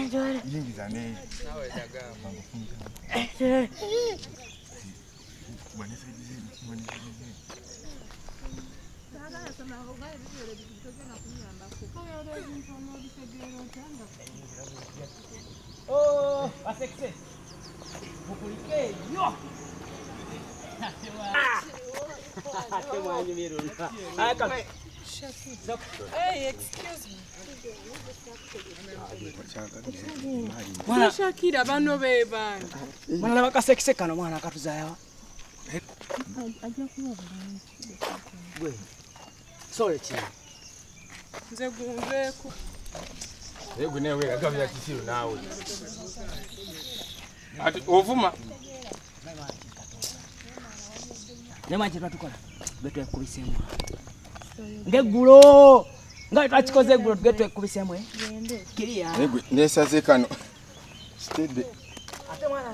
Yingiza ne. Nawe daga. Oh, asekse. Bukulike yo. Hey, excuse me. Mwana Shakira bano beba. mwana bakasekse kano mwana katuzaya. Gwe. Sorry chi. Nze gunveko. Yego newe agabya kisiru nawe. Ati ovuma. Nema chi twatukola. Betwe kubisemu. Ngegulo. Nga twachikoze gulo betwe kubisemu. Kiriya. Yego nesaze kano. Stede. Ate mwana